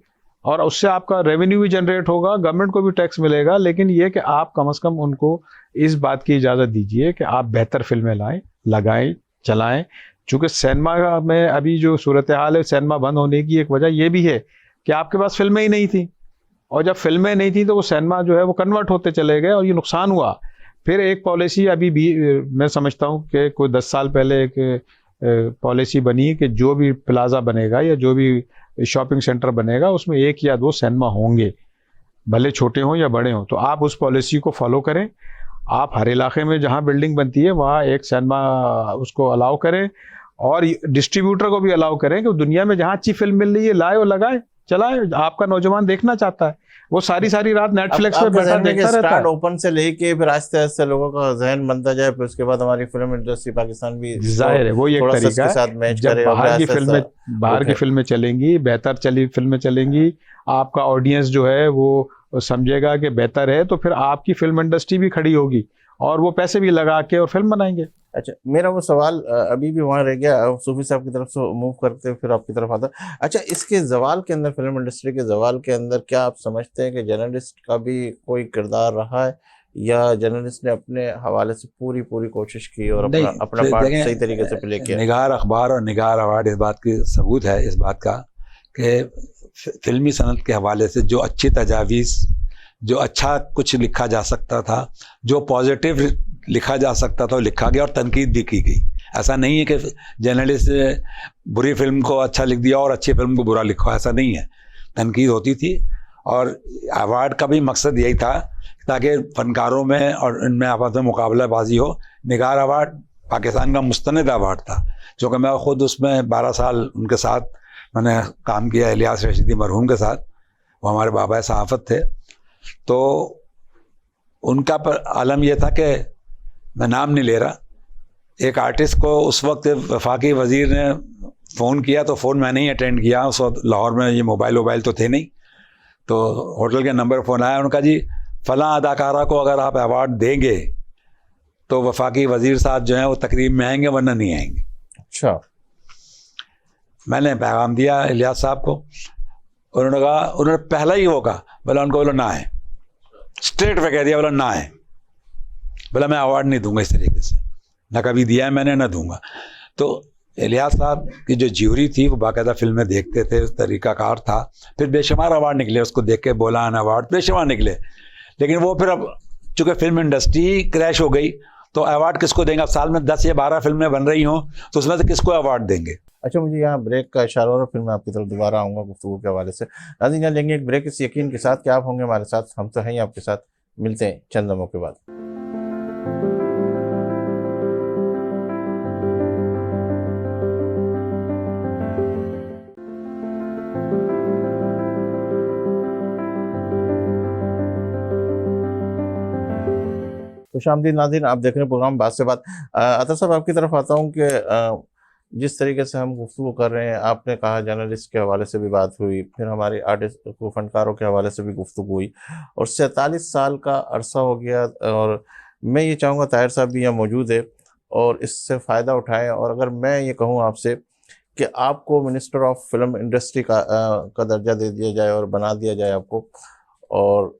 और उससे आपका रेवेन्यू भी जनरेट होगा, गवर्नमेंट को भी टैक्स मिलेगा। लेकिन ये कि आप कम से कम उनको इस बात की इजाज़त दीजिए कि आप बेहतर फिल्में लाएं, लगाएं, चलाएं। चूँकि सिनेमा में अभी जो सूरत हाल है, सिनेमा बंद होने की एक वजह यह भी है कि आपके पास फिल्में ही नहीं थी, और जब फिल्में नहीं थी तो वो सिनेमा जो है वो कन्वर्ट होते चले गए और ये नुकसान हुआ। फिर एक पॉलिसी अभी भी मैं समझता हूँ कि कोई 10 साल पहले एक पॉलिसी बनी कि जो भी प्लाजा बनेगा या जो भी शॉपिंग सेंटर बनेगा उसमें 1 या 2 सिनेमा होंगे, भले छोटे हों या बड़े हों। तो आप उस पॉलिसी को फॉलो करें। आप हर इलाके में जहाँ बिल्डिंग बनती है वहाँ एक सिनेमा उसको अलाउ करें, और डिस्ट्रीब्यूटर को भी अलाउ करें कि दुनिया में जहाँ अच्छी फिल्म मिल रही है लाए और लगाए, चलाए। आपका नौजवान देखना चाहता है, वो सारी रात नेटफ्लिक्स पे बैठा देखता रहता है। ओपन से लेके फिर आस्ते आस्ते लोगों का जहन बनता जाए, फिर उसके बाद हमारी फिल्म इंडस्ट्री पाकिस्तान भी जाहिर है वो एक तरीका है। जब बाहर की फिल्में चलेंगी, बेहतर चली फिल्में चलेंगी, आपका ऑडियंस जो है वो समझेगा कि बेहतर है, तो फिर आपकी फिल्म इंडस्ट्री भी खड़ी होगी और वो पैसे भी लगा के और फिल्म बनाएंगे। अच्छा, मेरा वो सवाल अभी भी वहाँ रह गया, सूफी साहब की तरफ से मूव करते फिर आपकी तरफ आता। अच्छा, इसके जवाल के अंदर, फिल्म इंडस्ट्री के जवाल के अंदर, क्या आप समझते हैं कि जर्नलिस्ट का भी कोई किरदार रहा है, या जर्नलिस्ट ने अपने हवाले से पूरी कोशिश की और अपना पार्ट सही तरीके से प्ले किया? निगार अखबार और निगार अवार्ड इस बात की सबूत है, इस बात का कि फिल्मी सनत के हवाले से जो अच्छी तजावीज़, जो अच्छा कुछ लिखा जा सकता था, जो पॉजिटिव लिखा जा सकता था वो लिखा गया और तनकीद भी की गई। ऐसा नहीं है कि जर्नलिस्ट ने बुरी फिल्म को अच्छा लिख दिया और अच्छी फिल्म को बुरा लिखा, ऐसा नहीं है। तनकीद होती थी, और अवार्ड का भी मकसद यही था ताकि फनकारों में और इनमें आपस में मुकाबलाबाजी हो। निगार अवार्ड पाकिस्तान का मुस्तनद अवार्ड था, जो कि मैं ख़ुद उसमें 12 साल उनके साथ मैंने काम किया, इलियास रशीदी मरहूम के साथ। वो हमारे बाबा सहाफ़त थे। तो उनका पर आलम यह था कि मैं नाम नहीं ले रहा, एक आर्टिस्ट को उस वक्त वफाकी वज़ीर ने फ़ोन किया, तो फ़ोन मैंने ही अटेंड किया। उस वक्त लाहौर में ये मोबाइल तो थे नहीं, तो होटल के नंबर फ़ोन आया, उनका जी फ़लाँ अदाकारा को अगर आप अवार्ड देंगे तो वफाकी वज़ीर साहब जो हैं वो तकरीब में आएंगे, वरना नहीं आएंगे। अच्छा। मैंने पैगाम दिया इलियास साहब को, उन्होंने कहा, उन्होंने पहला ही वो कहा, बोला उनको, बोला ना आए, स्ट्रेट पे कह दिया, बोला ना आए, बोला मैं अवार्ड नहीं दूंगा इस तरीके से, ना कभी दिया है मैंने, ना दूंगा। तो इलियास साहब की जो ज्यूरी थी वो बाकायदा फिल्में देखते थे, उस तरीकाकार था। फिर बेशुमार अवार्ड निकले, उसको देख के बोला अन अवार्ड बेशुमार निकले। लेकिन वो फिर अब चूँकि फिल्म इंडस्ट्री क्रैश हो गई तो अवार्ड किसको देंगे? अब साल में 10 या 12 फिल्में बन रही हों तो उसमें से किसको अवार्ड देंगे? अच्छा, मुझे यहाँ ब्रेक का इशारा और फिर मैं आपकी तरफ दोबारा आऊँगा गुफ्तगू के हवाले से। नाज़रीन, यहाँ लेंगे एक ब्रेक, इस यकीन के साथ कि आप होंगे हमारे साथ, हम तो हैं ही आपके साथ। मिलते हैं चंद लम्हों के बाद। खुशामदीद नाज़रीन, आप देख रहे हैं प्रोग्राम बात से बात। अतर साहब, आपकी तरफ आता हूँ कि जिस तरीके से हम गुफ्तगू कर रहे हैं, आपने कहा जर्नलिस्ट के हवाले से भी बात हुई, फिर हमारे आर्टिस्ट को फनकारों के हवाले से भी गुफ्तगू हुई, और 47 साल का अरसा हो गया। और मैं ये चाहूँगा ताहिर साहब भी यहाँ मौजूद है और इससे फ़ायदा उठाएं। और अगर मैं ये कहूँ आपसे कि आपको मिनिस्टर ऑफ फिल्म इंडस्ट्री का दर्जा दे दिया जाए और बना दिया जाए आपको, और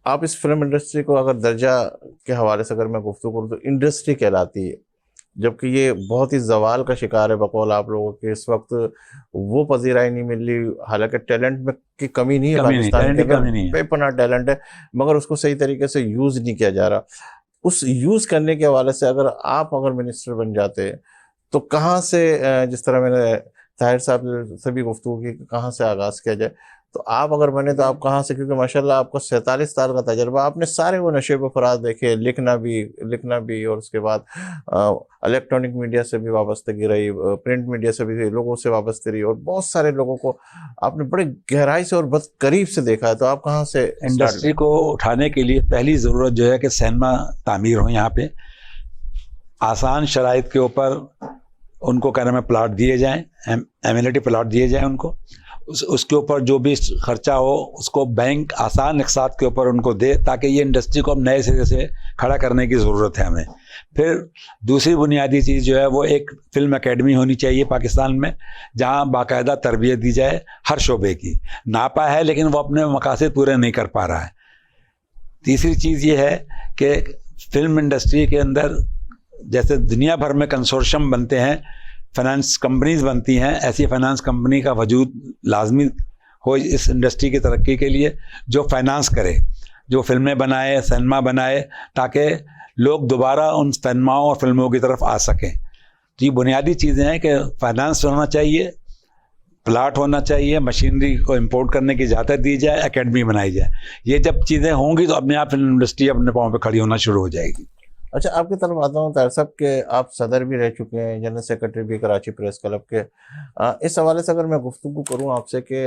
आप इस फिल्म इंडस्ट्री को अगर दर्जा के हवाले से अगर मैं गुफ्तगू करूँ तो इंडस्ट्री कहलाती है, जबकि ये बहुत ही ज़वाल का शिकार है बकौल आप लोगों के। इस वक्त वो पजीराई नहीं मिल रही, हालांकि टैलेंट में की कमी नहीं है, पाकिस्तान के अंदर बेपनाह टैलेंट है, मगर उसको सही तरीके से यूज़ नहीं किया जा रहा। उस यूज़ करने के हवाले से अगर मिनिस्टर बन जाते तो कहाँ से, जिस तरह मैंने ताहिर साहब से भी गुफ्तगू की, कहाँ से आगाज़ किया जाए, तो आप अगर बने तो आप कहाँ से, क्योंकि माशाल्लाह आपको 47 साल का तजर्बा, आपने सारे वो नशे व फराज देखे, लिखना भी और उसके बाद इलेक्ट्रॉनिक मीडिया से भी वाबस्तगी रही, प्रिंट मीडिया से भी लोगों से वाबस्ती रही, और बहुत सारे लोगों को आपने बड़े गहराई से और बहुत करीब से देखा है। तो आप कहाँ से इंडस्ट्री को उठाने के लिए पहली ज़रूरत जो है कि सिनेमा तामीर हो, यहाँ पे आसान शराइत के ऊपर उनको कहने में प्लाट दिए जाएँ, एमिनिटी प्लाट दिए जाएँ उनको, उसके ऊपर जो भी खर्चा हो उसको बैंक आसान इकसात के ऊपर उनको दे, ताकि ये इंडस्ट्री को अब नए सिरे से खड़ा करने की ज़रूरत है हमें। फिर दूसरी बुनियादी चीज़ जो है वो एक फ़िल्म एकेडमी होनी चाहिए पाकिस्तान में, जहां बाकायदा तरबियत दी जाए हर शोबे की। नापा है लेकिन वो अपने मकासद पूरे नहीं कर पा रहा है। तीसरी चीज़ ये है कि फिल्म इंडस्ट्री के अंदर जैसे दुनिया भर में कंसोर्शियम बनते हैं, फाइनेंस कंपनीज बनती हैं, ऐसी फाइनेंस कंपनी का वजूद लाजमी हो इस इंडस्ट्री की तरक्की के लिए, जो फाइनेंस करे, जो फिल्में बनाए, सिनेमा बनाए, ताकि लोग दोबारा उन सिनेमाओं और फिल्मों की तरफ आ सकें। तो ये बुनियादी चीज़ें हैं कि फाइनेंस होना चाहिए, प्लाट होना चाहिए, मशीनरी को इंपोर्ट करने की इजाज़त दी जाए, एकेडमी बनाई जाए। ये जब चीज़ें होंगी तो अपने आप फिल्म इंडस्ट्री अपने पाँव पे खड़ी होना शुरू हो जाएगी। अच्छा, आपकी तरफ आता हूँ ताहिर साहब के, आप सदर भी रह चुके हैं, जनरल सेक्रेटरी भी कराची प्रेस क्लब के। इस हवाले से अगर मैं गुफ्तगू करूँ आपसे कि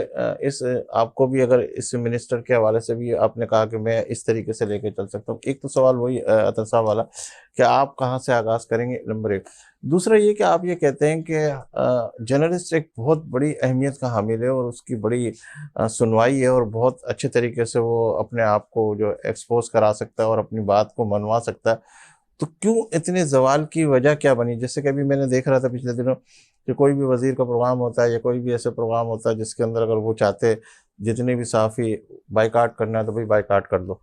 आपको भी अगर इस मिनिस्टर के हवाले से भी आपने कहा कि मैं इस तरीके से लेके चल सकता हूँ, एक तो सवाल वही अतर साहब वाला कि आप कहाँ से आगाज़ करेंगे, नंबर एक। दूसरा ये कि आप ये कहते हैं कि जर्नलिस्ट एक बहुत बड़ी अहमियत का हामिल है और उसकी बड़ी सुनवाई है और बहुत अच्छे तरीके से वो अपने आप को जो एक्सपोज करा सकता है और अपनी बात को मनवा सकता है। तो क्यों इतने जवाल की वजह क्या बनी? जैसे कि अभी मैंने देख रहा था पिछले दिनों कि कोई भी वजीर का प्रोग्राम होता है या कोई भी ऐसे प्रोग्राम होता है जिसके अंदर अगर वो चाहते जितने भी सहाफ़ी बाइकाट करना है तो भाई बाइकाट कर दो।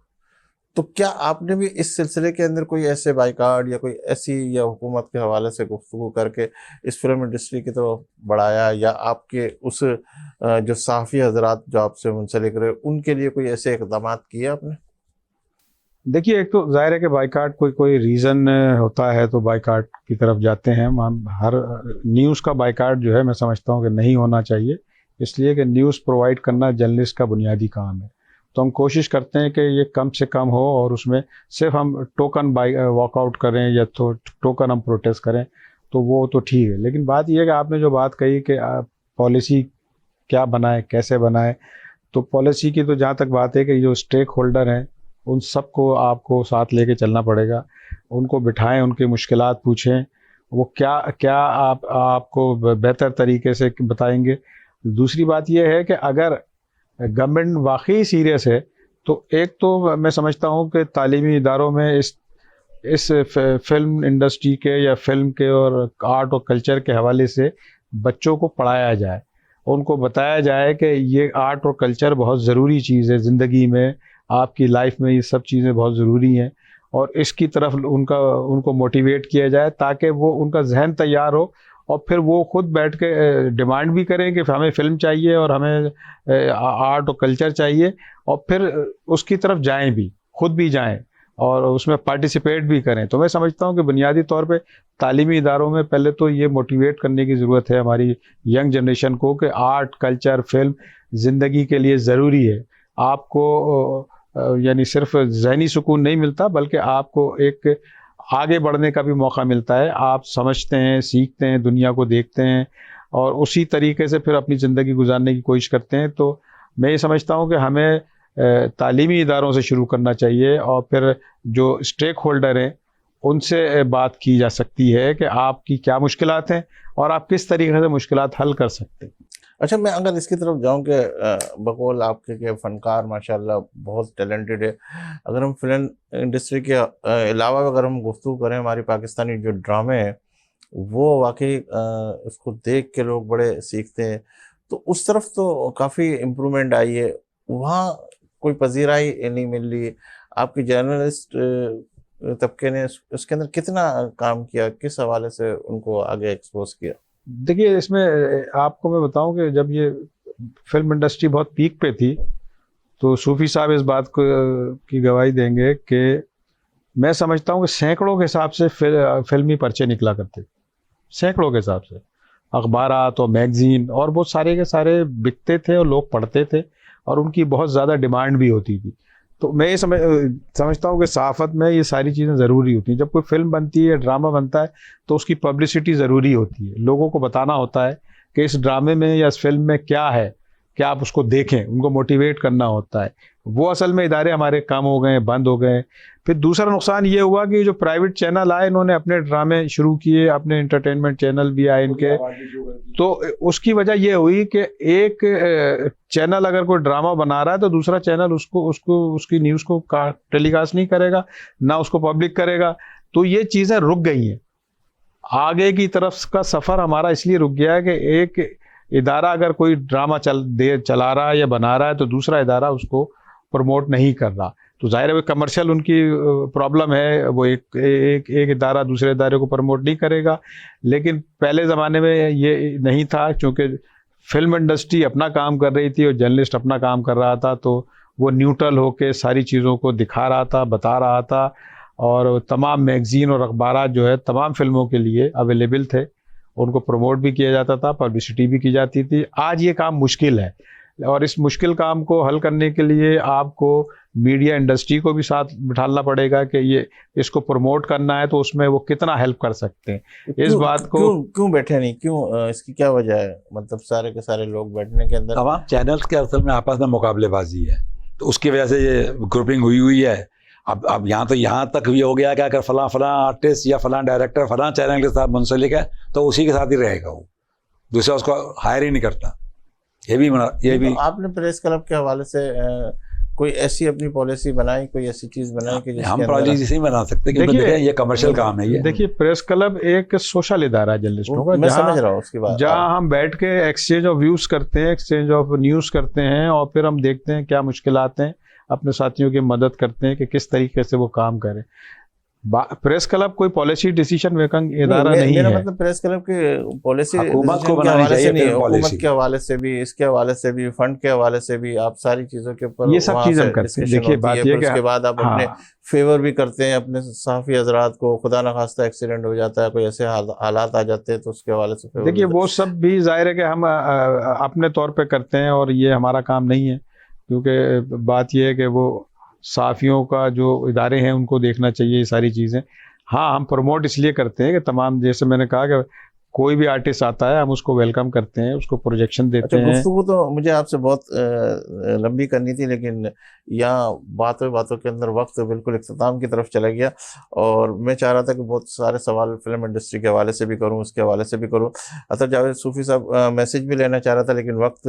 तो क्या आपने भी इस सिलसिले के अंदर कोई ऐसे बाइकाट या कोई ऐसी या हुकूमत के हवाले से गुफ्तगू करके इस फिल्म इंडस्ट्री की तरफ बढ़ाया, या आपके उस जो सहाफ़ी हजरात जो आपसे मुंसलिक रहे उनके लिए कोई ऐसे इक़दाम किए आपने? देखिए, एक तो जाहिर है कि बाइकाट कोई रीज़न होता है तो बाइकाट की तरफ जाते हैं हम। हर न्यूज़ का बाइकाट जो है मैं समझता हूँ कि नहीं होना चाहिए, इसलिए कि न्यूज़ प्रोवाइड करना जर्नलिस्ट का बुनियादी काम है। तो हम कोशिश करते हैं कि ये कम से कम हो और उसमें सिर्फ हम टोकन वॉकआउट करें या तो टोकन हम प्रोटेस्ट करें तो वो तो ठीक है। लेकिन बात यह है कि आपने जो बात कही कि पॉलिसी क्या बनाए, कैसे बनाए, तो पॉलिसी की तो जहाँ तक बात है कि जो स्टेक होल्डर हैं उन सबको आपको साथ लेके चलना पड़ेगा, उनको बिठाएं, उनकी मुश्किलात पूछें, वो क्या आपको बेहतर तरीके से बताएंगे। दूसरी बात यह है कि अगर गवर्नमेंट वाकई सीरियस है तो एक तो मैं समझता हूँ कि तालीमी इदारों में इस फिल्म इंडस्ट्री के या फिल्म के और आर्ट और कल्चर के हवाले से बच्चों को पढ़ाया जाए, उनको बताया जाए कि ये आर्ट और कल्चर बहुत ज़रूरी चीज़ है ज़िंदगी में, आपकी लाइफ में ये सब चीज़ें बहुत ज़रूरी हैं, और इसकी तरफ उनको मोटिवेट किया जाए ताकि वो उनका जहन तैयार हो और फिर वो खुद बैठ के डिमांड भी करें कि हमें फ़िल्म चाहिए और हमें आर्ट और कल्चर चाहिए, और फिर उसकी तरफ जाएं भी, खुद भी जाएं और उसमें पार्टिसिपेट भी करें। तो मैं समझता हूँ कि बुनियादी तौर पे तालीमी इदारों में पहले तो ये मोटिवेट करने की ज़रूरत है हमारी यंग जनरेशन को कि आर्ट, कल्चर, फिल्म ज़िंदगी के लिए ज़रूरी है। आपको यानी सिर्फ ज़हनी सुकून नहीं मिलता बल्कि आपको एक आगे बढ़ने का भी मौका मिलता है। आप समझते हैं, सीखते हैं, दुनिया को देखते हैं और उसी तरीके से फिर अपनी ज़िंदगी गुजारने की कोशिश करते हैं। तो मैं ये समझता हूँ कि हमें तालीमी इदारों से शुरू करना चाहिए और फिर जो स्टेक होल्डर हैं उनसे बात की जा सकती है कि आपकी क्या मुश्किलात हैं और आप किस तरीके से मुश्किलात हल कर सकते हैं। अच्छा, मैं अगर इसकी तरफ जाऊं कि बकौल आपके के फनकार माशाल्लाह बहुत टैलेंटेड है, अगर हम फिल्म इंडस्ट्री के अलावा अगर हम गुफ्तगू करें, हमारी पाकिस्तानी जो ड्रामे हैं वो वाकई उसको देख के लोग बड़े सीखते हैं, तो उस तरफ तो काफ़ी इम्प्रूवमेंट आई है, वहाँ कोई पजीराई नहीं मिल रही। आपकी जर्नलिस्ट तबके ने उसके अंदर कितना काम किया, किस हवाले से उनको आगे एक्सपोज किया? देखिए, इसमें आपको मैं बताऊं कि जब ये फिल्म इंडस्ट्री बहुत पीक पे थी तो सूफी साहब इस बात को की गवाही देंगे कि मैं समझता हूं कि सैकड़ों के हिसाब से फिल्मी पर्चे निकला करते, सैकड़ों के हिसाब से अखबारात और मैगजीन, और वो सारे के सारे बिकते थे और लोग पढ़ते थे और उनकी बहुत ज़्यादा डिमांड भी होती थी। तो मैं ये समझता हूँ कि सहाफ़त में ये सारी चीज़ें ज़रूरी होती हैं। जब कोई फिल्म बनती है, ड्रामा बनता है, तो उसकी पब्लिसिटी ज़रूरी होती है। लोगों को बताना होता है कि इस ड्रामे में या इस फिल्म में क्या है, क्या आप उसको देखें, उनको मोटिवेट करना होता है। वो असल में इदारे हमारे कम हो गए, बंद हो गए। फिर दूसरा नुकसान ये हुआ कि जो प्राइवेट चैनल आए, इन्होंने अपने ड्रामे शुरू किए, अपने एंटरटेनमेंट चैनल भी आए इनके, तो उसकी वजह ये हुई कि एक चैनल अगर कोई ड्रामा बना रहा है तो दूसरा चैनल उसको उसकी न्यूज़ को टेलीकास्ट नहीं करेगा, ना उसको पब्लिक करेगा। तो ये चीज़ें रुक गई हैं। आगे की तरफ का सफ़र हमारा इसलिए रुक गया है कि एक इदारा अगर कोई ड्रामा चला रहा है या बना रहा है तो दूसरा इदारा उसको प्रमोट नहीं कर रहा, तो जाहिर है वो कमर्शियल उनकी प्रॉब्लम है, वो एक इदारा दूसरे इदारे को प्रमोट नहीं करेगा। लेकिन पहले ज़माने में ये नहीं था, क्योंकि फिल्म इंडस्ट्री अपना काम कर रही थी और जर्नलिस्ट अपना काम कर रहा था, तो वो न्यूट्रल होकर सारी चीज़ों को दिखा रहा था, बता रहा था, और तमाम मैगज़ीन और अखबारात जो है तमाम फिल्मों के लिए अवेलेबल थे, उनको प्रमोट भी किया जाता था, पब्लिसिटी भी की जाती थी। आज ये काम मुश्किल है और इस मुश्किल काम को हल करने के लिए आपको मीडिया इंडस्ट्री को भी साथ बिठाना पड़ेगा कि ये इसको प्रमोट करना है तो उसमें वो कितना हेल्प कर सकते हैं। इस बात को क्यों बैठे नहीं, क्यों, इसकी क्या वजह है? मतलब सारे के सारे लोग बैठने के अंदर तमाम चैनल्स के असल में आपस में मुकाबलेबाजी है, तो उसकी वजह से ये ग्रुपिंग हुई है। अब यहाँ तक भी हो गया कि अगर फलां आर्टिस्ट या फलां डायरेक्टर फलां चैनल के साथ मुंसलिक है तो उसी के साथ ही रहेगा, वो दूसरा उसको हायर ही नहीं करता। ये भी तो आपने प्रेस क्लब के हवाले से कोई ऐसी अपनी पॉलिसी बनाई, कोई ऐसी चीज बनाई कि हम पॉलिसी नहीं बना सकते, क्योंकि ये कमर्शियल काम है। ये देखिए, प्रेस क्लब एक सोशल इदारा है जर्नलिस्टों का, मैं समझ रहा हूँ उसकी बात, जहाँ हम बैठ के एक्सचेंज ऑफ व्यूज करते हैं, एक्सचेंज ऑफ न्यूज़ करते हैं, और फिर हम देखते हैं क्या मुश्किलात हैं, अपने साथियों की मदद करते हैं कि किस तरीके से वो काम करें। प्रेस क्लब कोई पॉलिसी डिसीजन मेकिंग इदारा नहीं है। मतलब प्रेस क्लब की पॉलिसी हुकूमत को बनानी चाहिए, नहीं, हुकूमत के हवाले से भी, इसके हवाले से भी, फंड के हवाले से भी, आप सारी चीजों के ऊपर ये सब चीज़ हम करते हैं। देखिए, बात ये उसके बाद आप अपने फेवर भी करते हैं अपने सहाफ़ी हजरात को, खुदा न खास्ता एक्सीडेंट हो जाता है, कोई ऐसे हालात आ जाते हैं तो उसके हवाले से देखिए वो सब भी जाहिर है कि हम अपने तौर पे करते हैं और ये हमारा काम नहीं है, क्योंकि बात ये है कि वो साफ़ियों का जो इदारे हैं उनको देखना चाहिए ये सारी चीज़ें। हाँ, हम प्रमोट इसलिए करते हैं कि तमाम, जैसे मैंने कहा कि कोई भी आर्टिस्ट आता है हम उसको वेलकम करते हैं, उसको प्रोजेक्शन देते हैं। गुफ्तगू तो मुझे आपसे बहुत लंबी करनी थी, लेकिन यहाँ बातों के अंदर वक्त बिल्कुल इख्तिताम की तरफ चला गया, और मैं चाह रहा था कि बहुत सारे सवाल फिल्म इंडस्ट्री के हवाले से भी करूँ, उसके हवाले से भी करूँ। अतर जावेद सूफ़ी साहब, मैसेज भी लेना चाह रहा था लेकिन वक्त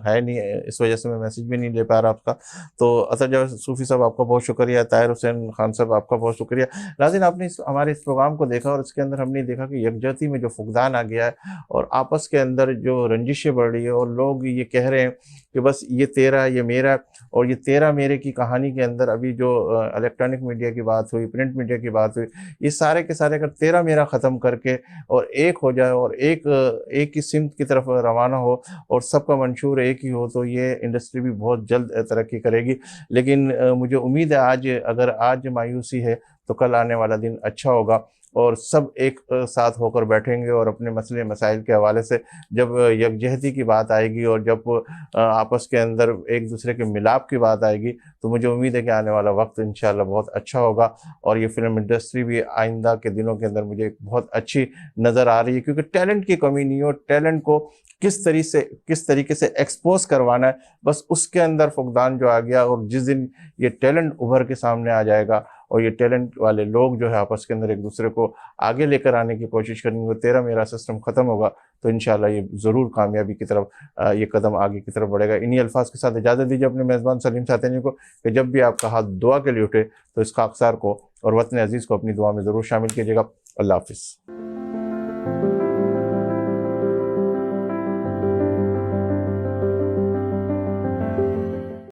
है नहीं, इस वजह से मैं मैसेज भी नहीं ले पा रहा आपका। तो अतर जावेद सूफ़ी साहब आपका बहुत शुक्रिया, ताहिर हुसैन खान साहब आपका बहुत शुक्रिया। नाज़रीन, आपने हमारे इस प्रोग्राम को देखा और इसके अंदर हमने देखा कि यकजहती में जो फुकदान आ गया है और आपस के अंदर जो रंजिशें बढ़ रही है, और लोग ये कह रहे हैं कि बस ये तेरा, ये मेरा, और ये तेरा मेरे की कहानी के अंदर अभी जो इलेक्ट्रॉनिक मीडिया की बात हुई, प्रिंट मीडिया की बात हुई, ये सारे के सारे अगर तेरा मेरा ख़त्म करके और एक हो जाए और एक ही सिमत की तरफ रवाना हो और सबका मंशूर एक ही हो, तो ये इंडस्ट्री भी बहुत जल्द तरक्की करेगी। लेकिन मुझे उम्मीद है आज, अगर आज मायूसी है तो कल आने वाला दिन अच्छा होगा। और सब एक साथ होकर बैठेंगे और अपने मसले मसाइल के हवाले से जब यकजहती की बात आएगी और जब आपस के अंदर एक दूसरे के मिलाप की बात आएगी, तो मुझे उम्मीद है कि आने वाला वक्त इंशाल्लाह बहुत अच्छा होगा और ये फिल्म इंडस्ट्री भी आइंदा के दिनों के अंदर मुझे बहुत अच्छी नज़र आ रही है, क्योंकि टैलेंट की कमी नहीं हो, टैलेंट को किस तरीके से एक्सपोज करवाना है, बस उसके अंदर फुकदान जो आ गया। और जिस दिन ये टैलेंट उभर के सामने आ जाएगा और ये टैलेंट वाले लोग जो है आपस के अंदर एक दूसरे को आगे लेकर आने की कोशिश करेंगे, वो तेरा मेरा सिस्टम ख़त्म होगा, तो इंशाल्लाह ये ज़रूर कामयाबी की तरफ ये कदम आगे की तरफ बढ़ेगा। इन्हीं अल्फाज के साथ इजाज़त दीजिए अपने मेज़बान सलीम सातियानी को कि जब भी आपका हाथ दुआ के लिए उठे तो इस खाकसार को और वतन अजीज़ को अपनी दुआ में ज़रूर शामिल कीजिएगा। अल्लाह हाफ़िज़।